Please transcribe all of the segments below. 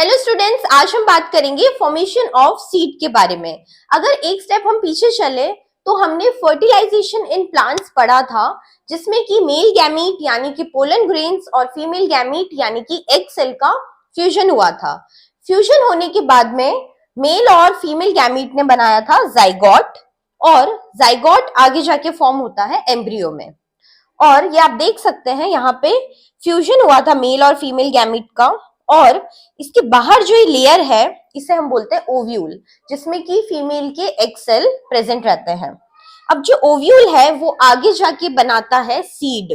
Hello students, आज हम बात करेंगे फॉर्मेशन ऑफ सीड के बारे में। अगर एक स्टेप हम पीछे चले तो हमने फर्टिलाइजेशन इन प्लांट्स पढ़ा था, जिसमें कि मेल गैमीट यानी कि पोलन ग्रेन्स और फीमेल गैमीट यानी कि एग सेल का फ्यूजन हुआ था। फ्यूजन होने के बाद में मेल और फीमेल गैमीट ने बनाया था जाइगोट, और जाइगोट आगे जाके फॉर्म होता है एम्ब्रियो में। और ये आप देख सकते हैं, यहाँ पे फ्यूजन हुआ था मेल और फीमेल गैमीट का, और इसके बाहर जो ये लेयर है इसे हम बोलते हैं ओव्यूल, जिसमें कि फीमेल के एग सेल प्रेजेंट रहते हैं। अब जो ओव्यूल है वो आगे जाके बनाता है सीड।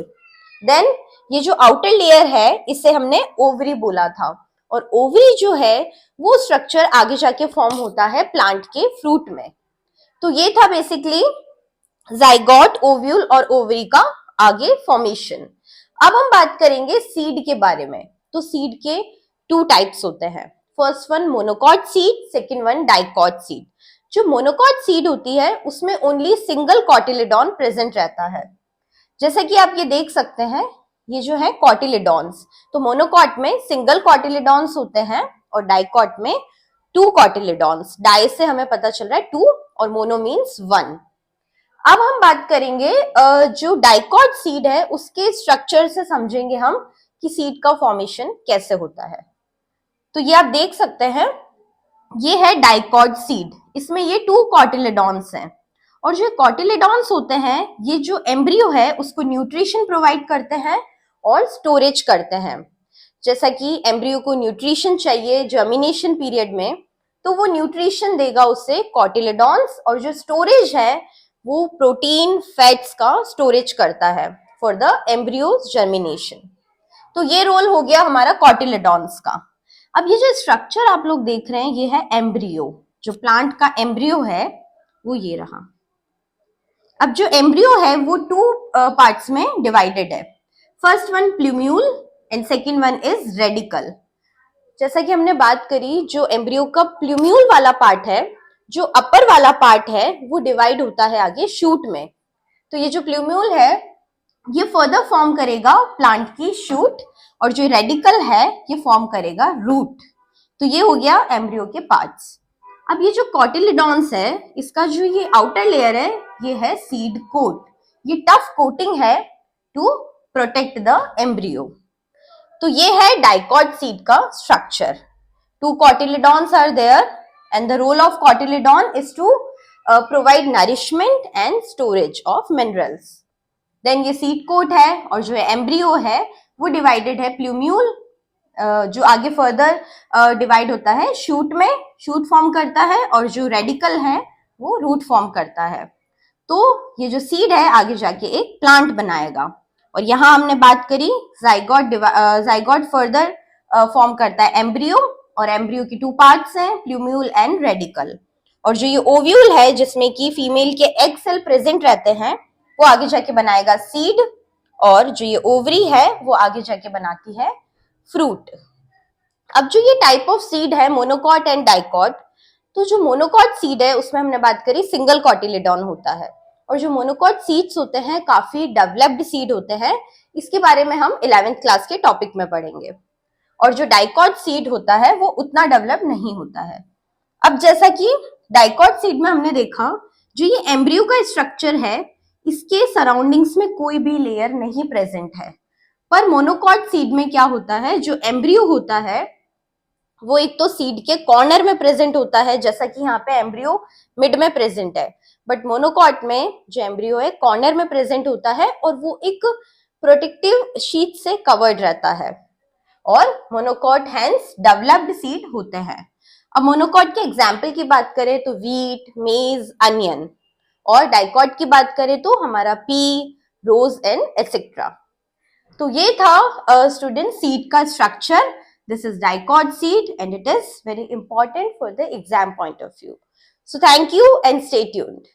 देन ये जो आउटर लेयर है इसे हमने ओवरी बोला था, और ओवरी जो है वो स्ट्रक्चर आगे जाके फॉर्म होता है प्लांट के फ्रूट में। तो ये था बेसिकली जाइगोट, ओव्यूल और ओवरी का आगे फॉर्मेशन। अब हम बात करेंगे सीड के बारे में। तो सीड के टू टाइप्स होते हैं। First one monocot seed, second one dicot seed. जो मोनोकॉट सीड होती है उसमें ओनली सिंगल कॉटिलेडॉन प्रेजेंट रहता है। जैसा कि आप ये देख सकते हैं, ये जो है कॉटिलेडॉन्स। तो मोनोकॉट में सिंगल कॉटिलेडॉन्स होते हैं और डाइकॉट में टू कॉटिलेडॉन्स। डाई से हमें पता चल रहा है टू और मोनो मीन्स वन। अब हम बात करेंगे जो डाइकॉट सीड है उसके स्ट्रक्चर से समझेंगे हम कि सीड का फॉर्मेशन कैसे होता है। तो ये आप देख सकते हैं, ये है डाइकॉट सीड। इसमें ये टू कॉटिलेडॉन्स हैं, और जो कॉटिलेडॉन्स होते हैं ये जो एम्ब्रियो है उसको न्यूट्रिशन प्रोवाइड करते हैं और स्टोरेज करते हैं। जैसा कि एम्ब्रियो को न्यूट्रिशन चाहिए जर्मिनेशन पीरियड में, तो वो न्यूट्रिशन देगा उसे कॉटिलेडॉन्स, और जो स्टोरेज है वो प्रोटीन फैट्स का स्टोरेज करता है फॉर द एम्ब्रियोज जर्मिनेशन। तो ये रोल हो गया हमारा कॉटिलेडॉन्स का। अब ये जो स्ट्रक्चर आप लोग देख रहे हैं ये है एम्ब्रियो। जो प्लांट का एम्ब्रियो है वो ये रहा। अब जो एम्ब्रियो है वो टू पार्ट्स में डिवाइडेड है। First one plumule and second one is radical. जैसा कि हमने बात करी, जो एम्ब्रियो का प्लूम्यूल वाला पार्ट है, जो अपर वाला पार्ट है वो डिवाइड होता है आगे शूट में। तो ये जो प्लूम्यूल है ये फर्दर फॉर्म करेगा प्लांट की शूट, और जो रेडिकल है ये फॉर्म करेगा रूट। तो ये हो गया एम्ब्रियो के पार्ट्स। अब ये जो कॉटिलेडॉन्स है इसका जो ये आउटर लेयर है ये है सीड कोट। ये टफ कोटिंग है टू प्रोटेक्ट द एम्ब्रियो। तो ये है डाइकॉट सीड का structure. Two cotyledons are there and the role of cotyledon is to provide nourishment and storage of minerals. Then ये सीड कोट है, और जो एम्ब्रियो है वो डिवाइडेड है प्लूम्यूल, जो आगे फर्दर डिवाइड होता है शूट में, शूट फॉर्म करता है, और जो रेडिकल है वो रूट फॉर्म करता है। तो ये जो सीड है आगे जाके एक प्लांट बनाएगा। और यहाँ हमने बात करी जाइगोट फर्दर फॉर्म करता है एम्ब्रियो, और एम्ब्रियो की टू पार्ट्स हैं प्लूम्यूल एंड रेडिकल। और जो ये ओव्यूल है जिसमें कि फीमेल के एग सेल प्रेजेंट रहते हैं वो आगे जाके बनाएगा सीड, और जो ये ओवरी है वो आगे जाके बनाती है फ्रूट। अब जो ये टाइप ऑफ सीड है मोनोकॉट एंड डाइकॉट, तो जो मोनोकॉट सीड है उसमें हमने बात करी सिंगल कॉटिलेडॉन होता है, और जो मोनोकॉट सीड्स होते हैं काफी डेवलप्ड सीड होते हैं। इसके बारे में हम 11th क्लास के टॉपिक में पढ़ेंगे। और जो डाइकॉट सीड होता है वो उतना डेवलप नहीं होता है। अब जैसा कि डाइकॉट सीड में हमने देखा, जो ये एम्ब्रियो का स्ट्रक्चर है इसके सराउंडिंग्स में कोई भी लेयर नहीं प्रेजेंट है। पर मोनोकॉट सीड में क्या होता है, जो एम्ब्रियो होता है वो एक तो सीड के कॉर्नर में प्रेजेंट होता है, जैसा कि यहाँ पे एम्ब्रियो मिड में प्रेजेंट है, बट मोनोकॉट में जो एम्ब्रियो है कॉर्नर में प्रेजेंट होता है, और वो एक प्रोटेक्टिव शीट से कवर्ड रहता है, और मोनोकॉट हैंस डेवलप्ड सीड होते हैं। अब मोनोकॉट के एग्जाम्पल की बात करें तो वीट, मेज, अनियन, और डाइकॉट की बात करें तो हमारा पी, रोज एंड एटसेट्रा। तो ये था स्टूडेंट सीड का structure. This is dicot seed and it is very important for the exam point of view. So thank you and stay tuned.